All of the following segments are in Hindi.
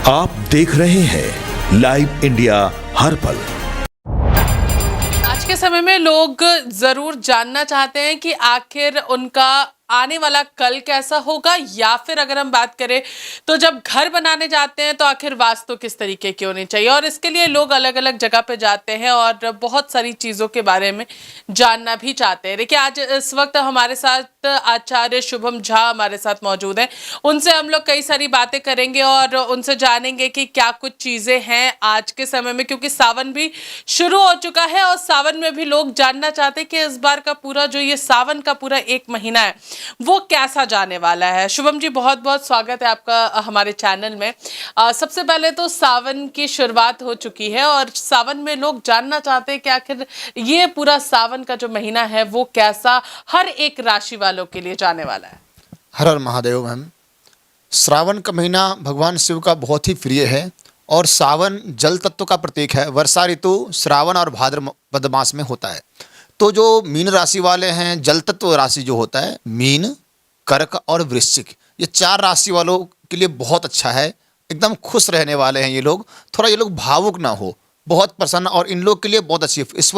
आप देख रहे हैं लाइव इंडिया हर पल। आज के समय में लोग जरूर जानना चाहते हैं कि आखिर उनका आने वाला कल कैसा होगा, या फिर अगर हम बात करें तो जब घर बनाने जाते हैं तो आखिर वास्तु किस तरीके की होनी चाहिए। और इसके लिए लोग अलग अलग जगह पे जाते हैं और बहुत सारी चीज़ों के बारे में जानना भी चाहते हैं। देखिए, आज इस वक्त हमारे साथ आचार्य शुभम झा हमारे साथ मौजूद हैं। उनसे हम लोग कई सारी बातें करेंगे और उनसे जानेंगे कि क्या कुछ चीज़ें हैं आज के समय में, क्योंकि सावन भी शुरू हो चुका है और सावन में भी लोग जानना चाहते हैं कि इस बार का पूरा जो ये सावन का पूरा एक महीना है वो कैसा जाने वाला है। शुभम जी, बहुत बहुत स्वागत है आपका हमारे चैनल में। सबसे पहले तो सावन की शुरुआत हो चुकी है और सावन में लोग जानना चाहते हैं कि आखिर ये पूरा सावन का जो महीना है वो कैसा हर एक राशि वालों के लिए जाने वाला है। हर हर महादेव। मैम, श्रावण का महीना भगवान शिव का बहुत ही प्रिय है और सावन जल तत्व का प्रतीक है। वर्षा ऋतु श्रावण और भाद्रपद मास में होता है। तो जो मीन राशि वाले हैं, जल तत्व राशि जो होता है, मीन, कर्क और वृश्चिक, ये चार राशि वालों के लिए बहुत अच्छा है। एकदम खुश रहने वाले हैं ये लोग। थोड़ा ये लोग भावुक ना हो, बहुत प्रसन्न, और इन लोग के लिए बहुत अच्छी इस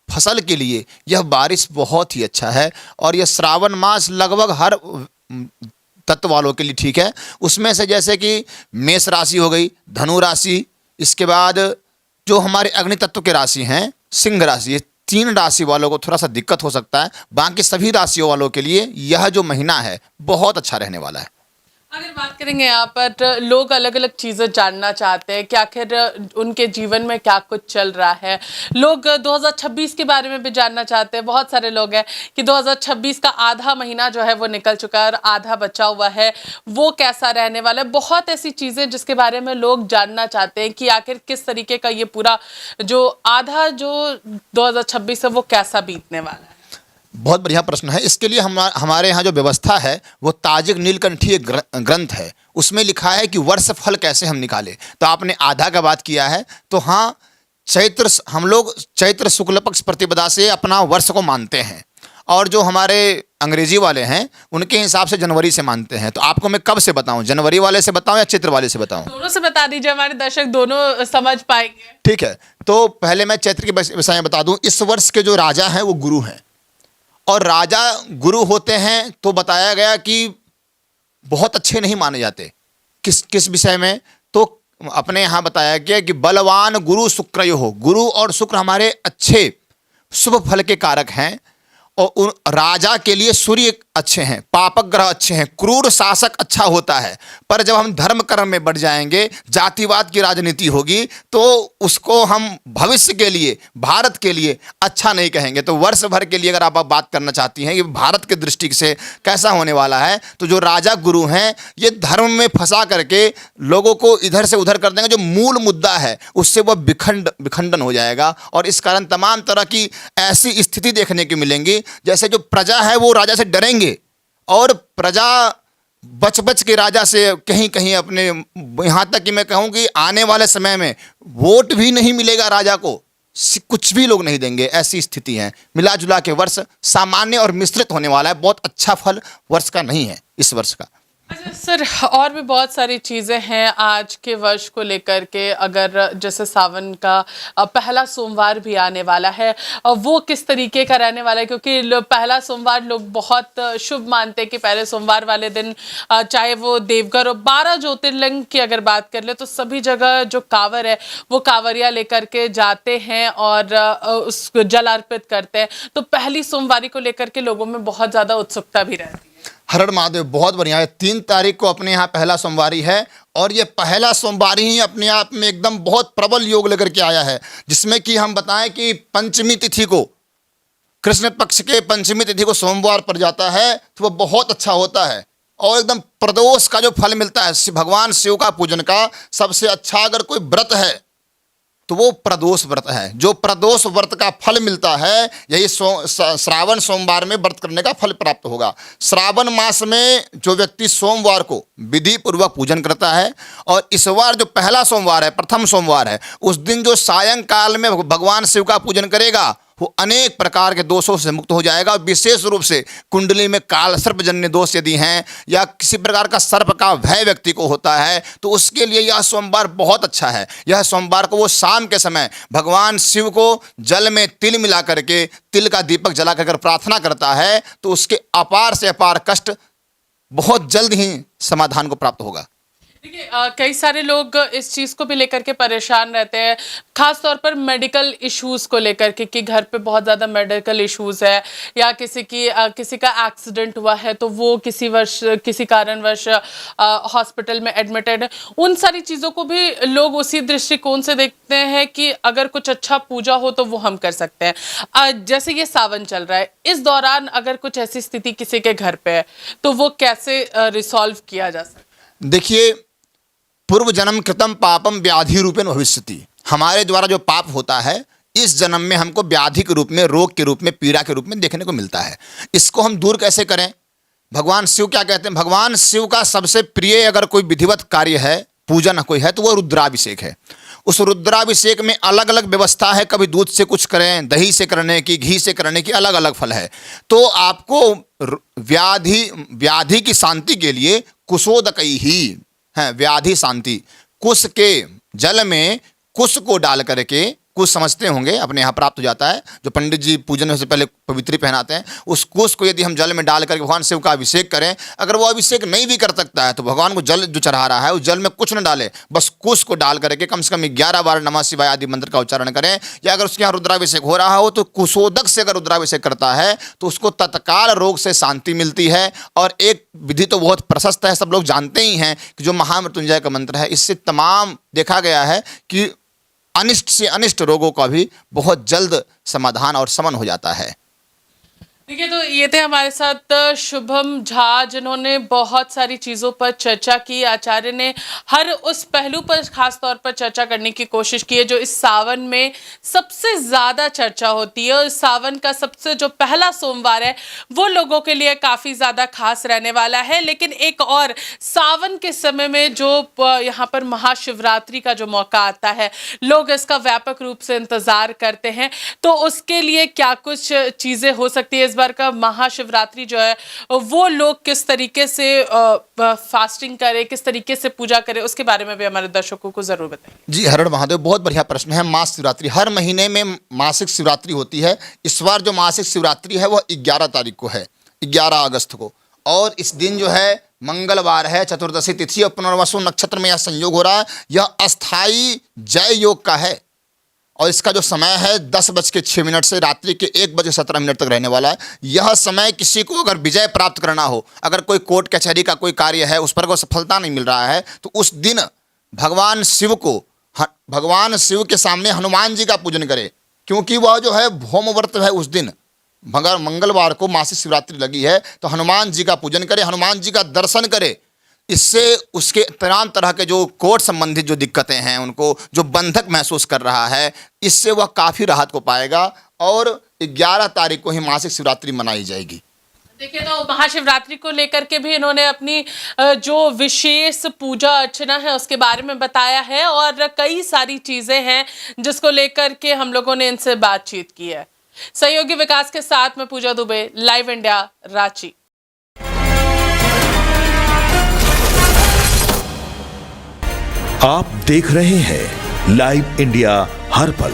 फसल के लिए यह बारिश बहुत ही अच्छा है। और यह श्रावण मास लगभग हर तत्व वालों के लिए ठीक है। उसमें से जैसे कि मेष राशि हो गई, धनु राशि, इसके बाद जो हमारे अग्नि तत्व के राशि हैं, सिंह राशि, ये तीन राशि वालों को थोड़ा सा दिक्कत हो सकता है। बाकी सभी राशियों वालों के लिए यह जो महीना है बहुत अच्छा रहने वाला है। अगर बात करेंगे यहाँ पर, लोग अलग अलग चीज़ें जानना चाहते हैं कि आखिर उनके जीवन में क्या कुछ चल रहा है। लोग 2026 के बारे में भी जानना चाहते हैं। बहुत सारे लोग हैं कि 2026 का आधा महीना जो है वो निकल चुका है और आधा बचा हुआ है, वो कैसा रहने वाला है। बहुत ऐसी चीज़ें जिसके बारे में लोग जानना चाहते हैं कि आखिर किस तरीके का ये पूरा जो आधा जो 2026 है वो कैसा बीतने वाला है। बहुत बढ़िया प्रश्न है। इसके लिए हमारे यहाँ जो व्यवस्था है वो ताजिक नीलकंठीय ग्रंथ है। उसमें लिखा है कि वर्ष फल कैसे हम निकालें। तो आपने आधा का बात किया है, तो हाँ, हम लोग चैत्र शुक्ल पक्ष प्रतिपदा से अपना वर्ष को मानते हैं, और जो हमारे अंग्रेजी वाले हैं उनके हिसाब से जनवरी से मानते हैं। तो आपको मैं कब से बताऊं, जनवरी वाले से बताऊं या चैत्र वाले से बताऊं? दोनों से बता दीजिए, हमारे दर्शक दोनों समझ पाएंगे। ठीक है, तो पहले मैं चैत्र के विषय में बता दूं। इस वर्ष के जो राजा हैं वो गुरु हैं, और राजा गुरु होते हैं तो बताया गया कि बहुत अच्छे नहीं माने जाते। किस विषय में? तो अपने यहाँ बताया गया कि बलवान गुरु शुक्र हो, गुरु और शुक्र हमारे अच्छे शुभ फल के कारक हैं। और उन राजा के लिए सूर्य अच्छे हैं, पापक ग्रह अच्छे हैं, क्रूर शासक अच्छा होता है। पर जब हम धर्म कर्म में बढ़ जाएंगे, जातिवाद की राजनीति होगी, तो उसको हम भविष्य के लिए, भारत के लिए अच्छा नहीं कहेंगे। तो वर्ष भर के लिए अगर आप बात करना चाहती हैं कि भारत के दृष्टि से कैसा होने वाला है, तो जो राजा गुरु हैं ये धर्म में फंसा करके लोगों को इधर से उधर कर देंगे। जो मूल मुद्दा है उससे वह विखंडन हो जाएगा, और इस कारण तमाम तरह की ऐसी स्थिति देखने को मिलेंगी जैसे जो प्रजा है वो राजा से डरेंगे, और प्रजा बच बच के राजा से कहीं कहीं अपने, यहाँ तक कि मैं कहूँ कि आने वाले समय में वोट भी नहीं मिलेगा राजा को, कुछ भी लोग नहीं देंगे। ऐसी स्थिति है। मिला जुला के वर्ष सामान्य और मिश्रित होने वाला है। बहुत अच्छा फल वर्ष का नहीं है इस वर्ष का। अच्छा सर, और भी बहुत सारी चीज़ें हैं आज के वर्ष को लेकर के। अगर जैसे सावन का पहला सोमवार भी आने वाला है, वो किस तरीके का रहने वाला है, क्योंकि पहला सोमवार लोग बहुत शुभ मानते हैं कि पहले सोमवार वाले दिन चाहे वो देवघर और 12 ज्योतिर्लिंग की अगर बात कर ले तो सभी जगह जो कांवर है वो कांवरिया लेकर के जाते हैं और उस जल अर्पित करते हैं। तो पहली सोमवारी को लेकर के लोगों में बहुत ज़्यादा उत्सुकता भी रहती है। हर हर महादेव, बहुत बढ़िया है। 3 तारीख को अपने यहाँ पहला सोमवारी है, और ये पहला सोमवारी ही अपने आप में एकदम बहुत प्रबल योग लेकर के आया है, जिसमें कि हम बताएं कि पंचमी तिथि को, कृष्ण पक्ष के पंचमी तिथि को सोमवार पर जाता है, तो वह बहुत अच्छा होता है। और एकदम प्रदोष का जो फल मिलता है, भगवान शिव का पूजन का सबसे अच्छा अगर कोई व्रत है तो वो प्रदोष व्रत है। जो प्रदोष व्रत का फल मिलता है, यही श्रावण सोमवार में व्रत करने का फल प्राप्त होगा। श्रावण मास में जो व्यक्ति सोमवार को विधि पूर्वक पूजन करता है, और इस बार जो पहला सोमवार है, प्रथम सोमवार है, उस दिन जो सायंकाल में भगवान शिव का पूजन करेगा वो अनेक प्रकार के दोषों से मुक्त हो जाएगा। विशेष रूप से कुंडली में काल सर्पजन्य दोष यदि हैं या किसी प्रकार का सर्प का भय व्यक्ति को होता है तो उसके लिए यह सोमवार बहुत अच्छा है। यह सोमवार को वो शाम के समय भगवान शिव को जल में तिल मिला करके, तिल का दीपक जला कर प्रार्थना करता है तो उसके अपार से अपार कष्ट बहुत जल्द ही समाधान को प्राप्त होगा। देखिए, कई सारे लोग इस चीज़ को भी लेकर के परेशान रहते हैं, खास तौर पर मेडिकल इश्यूज़ को लेकर के कि घर पे बहुत ज़्यादा मेडिकल इश्यूज़ है या किसी का एक्सीडेंट हुआ है तो वो किसी कारणवश हॉस्पिटल में एडमिटेड है। उन सारी चीज़ों को भी लोग उसी दृष्टिकोण से देखते हैं कि अगर कुछ अच्छा पूजा हो तो वो हम कर सकते हैं। जैसे ये सावन चल रहा है, इस दौरान अगर कुछ ऐसी स्थिति किसी के घर पे है तो वो कैसे रिसॉल्व किया जा सकता है? देखिए, पूर्व जन्म कृतम पापम व्याधि रूपेण भविष्यति। हमारे द्वारा जो पाप होता है इस जन्म में हमको व्याधि के रूप में, रोग के रूप में, पीड़ा के रूप में देखने को मिलता है। इसको हम दूर कैसे करें? भगवान शिव क्या कहते हैं? भगवान शिव का सबसे प्रिय अगर कोई विधिवत कार्य है, पूजन कोई है, तो वो रुद्राभिषेक है। उस रुद्राभिषेक में अलग अलग व्यवस्था है, कभी दूध से कुछ करें, दही से करने की, घी से करने की, अलग अलग फल है। तो आपको व्याधि की शांति के लिए कुशोदकई ही है, व्याधि शांति, कुश के जल में कुश को डाल करके, कुश समझते होंगे अपने यहाँ प्राप्त हो जाता है, जो पंडित जी पूजन से पहले पवित्री पहनाते हैं, उस कुश को यदि हम जल में डाल करके भगवान शिव का अभिषेक करें। अगर वो अभिषेक नहीं भी कर सकता है तो भगवान को जल जो चढ़ा रहा है उस जल में कुछ न डाले, बस कुश को डाल करके कम से कम 11 बार नमः शिवाय आदि मंत्र का उच्चारण करें। या अगर उसके यहाँ रुद्राभिषेक हो रहा हो तो कुशोदक से अगर रुद्राभिषेक करता है तो उसको तत्काल रोग से शांति मिलती है। और एक विधि तो बहुत प्रशस्त है, सब लोग जानते ही हैं कि जो महामृत्युंजय का मंत्र है, इससे तमाम देखा गया है कि अनिष्ट से अनिष्ट रोगों का भी बहुत जल्द समाधान और शमन हो जाता है। देखिए, तो ये थे हमारे साथ शुभम झा, जिन्होंने बहुत सारी चीज़ों पर चर्चा की। आचार्य ने हर उस पहलू पर खास तौर पर चर्चा करने की कोशिश की है जो इस सावन में सबसे ज़्यादा चर्चा होती है। और सावन का सबसे जो पहला सोमवार है वो लोगों के लिए काफ़ी ज़्यादा खास रहने वाला है। लेकिन एक और सावन के समय में जो यहाँ पर महाशिवरात्रि का जो मौका आता है, लोग इसका व्यापक रूप से इंतज़ार करते हैं। तो उसके लिए क्या कुछ चीज़ें हो सकती है? इस बार का महाशिवरात्रि जो है वो लोग किस तरीके से फास्टिंग करें, किस तरीके से पूजा करें, उसके बारे में भी हमारे दर्शकों को जरूर बताएं। जी, हरण महादेव, बहुत बढ़िया प्रश्न है। मास शिवरात्रि हर महीने में मासिक शिवरात्रि होती है। इस बार जो मासिक शिवरात्रि है वह 11 तारीख को है, 11 अगस्त को। और इस दिन जो है मंगलवार है, चतुर्दशी तिथि और पुनर्वसु नक्षत्र में यह संयोग हो रहा है। यह अस्थाई जय योग का है और इसका जो समय है 10:06 से रात्रि के 1:17 तक रहने वाला है। यह समय किसी को अगर विजय प्राप्त करना हो, अगर कोई कोर्ट कचहरी का कोई कार्य है, उस पर कोई सफलता नहीं मिल रहा है, तो उस दिन भगवान शिव के सामने हनुमान जी का पूजन करें, क्योंकि वह जो है भौम व्रत है उस दिन। मंगलवार को मासिक शिवरात्रि लगी है तो हनुमान जी का पूजन करें, हनुमान जी का दर्शन करें। इससे उसके तमाम तरह के जो कोर्ट संबंधित जो दिक्कतें हैं, उनको जो बंधक महसूस कर रहा है, इससे वह काफ़ी राहत को पाएगा। और 11 तारीख को ही मासिक शिवरात्रि मनाई जाएगी। देखिए, तो महाशिवरात्रि को लेकर के भी इन्होंने अपनी जो विशेष पूजा अर्चना है उसके बारे में बताया है और कई सारी चीज़ें हैं जिसको लेकर के हम लोगों ने इनसे बातचीत की है। सहयोगी विकास के साथ में पूजा दुबे, लाइव इंडिया, रांची। आप देख रहे हैं लाइव इंडिया हर पल।